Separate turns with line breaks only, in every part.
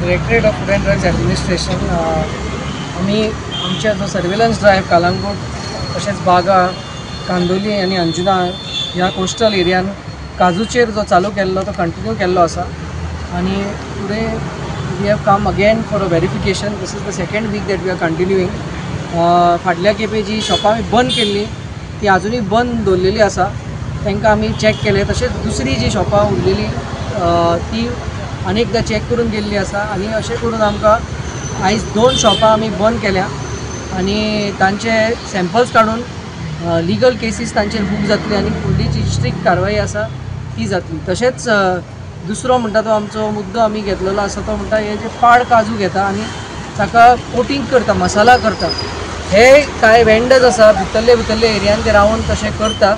Directorate of food end drugs administration आम्ही आमच्या जो सर्वेलन्स ड्रायव्ह कालांगूट तशेंच बागा कांदोली आनी अंजुना ह्या कोस्टल एरियान काजूचेर जो चालू केल्लो तो कंटिन्यू केल्लो आसा आनी today we have come again for a verification. This is the second week that we are continuing. फाटल्या खेपे जी शॉपां आमी बंद केल्ली ती आजुनूय बंद दवरलेली आसा. तांकां आमी चॅक केले. तशेंच दुसरी जी शॉपां उरलेली ती अनेकदां चॅक करून गेल्ली आसा आनी अशें करून आमकां आयज 2 शॉपां आमी बंद केल्या आनी तांचे सॅम्पल्स काडून लिगल केसीस तांचेर बूक जातली आनी फुडली जी स्ट्रिक्ट कारवाई आसा ती जातली. तशेंच दुसरो म्हणटा तो आमचो मुद्दो आमी घेतलेलो आसा तो म्हणटा हे जे पाड काजू घेता आनी ताका कोटिंग करता मसाला करता हे कांय वेंडर्स आसा भितरले एरियान ते रावन तशें करता.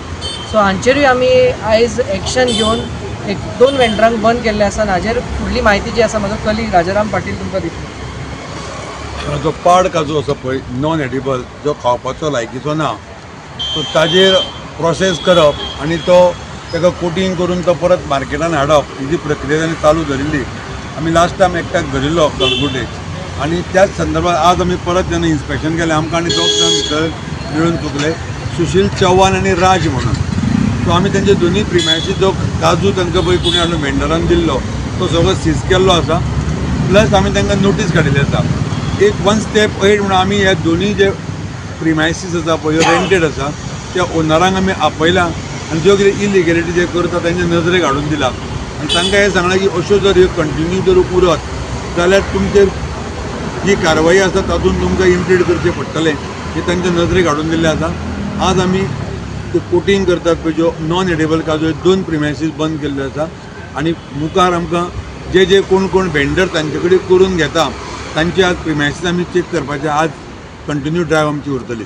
सो हांचेरूय आमी आयज एक्शन घेवन 1-2 वेंडरांक बंद केल्ले आसा. हाजेर फुडली म्हायती जी आसा म्हजो कलीग राजाराम पाटील तुमकां दितलो.
जो पाड काजू आसा पळय नॉन एडिबल जो खावपाचो लायकीचो ना तो ताजेर प्रोसेस करप आनी तो ताका कोटिंग करून तो परत मार्केटान हाडप ही जी प्रक्रिया ताणें चालू धरिल्ली. आमी लास्ट टायम एकट्याक धरिल्लो कलगुटे आनी त्याच संदर्भात आज आमी परत जेन्ना इन्स्पेक्शन केलें आमकां आनी 2 जण भितर मेळून चुकले सुशील चव्हाण आनी राज म्हणून. सो आमी तेंचे दोनूय प्रिमायसीस जो काजू तांकां पळय कोणी हाडून वेंडरान दिल्लो तो सगळो सीज केल्लो आसा. प्लस आमी तांकां नोटीस काडिल्ली आसा. एक 1 स्टेप एड म्हणून आमी हे दोनूय जे प्रिमायसीस आसा पळय रेंटेड आसा त्या ओनरांक आमी आपयला आनी ज्यो कितें इलिगेलिटी जे करता तांच्या नजरेक हाडून दिला आनी तांकां हें सांगलां की अश्यो जर ह्यो कंटिन्यू जर उरत जाल्यार तुमचेर जी कारवाई आसा तातूंत तुमकां इम्प्लीड करचें पडटलें हें तांच्या नजरेक हाडून दिल्लें आसा. आज आमी कोटिंग करतात पळय ज्यो नॉन एडिबल काजू 2 प्रिमायसीस बंद केल्ले आसा आनी मुखार आमकां जे कोण वेंडर तांचे कडेन करून घेता तांचे आज प्रिमायसीस आमी चॅक करपाचे आज कंटिन्यू ड्रायव्ह आमची उरतली.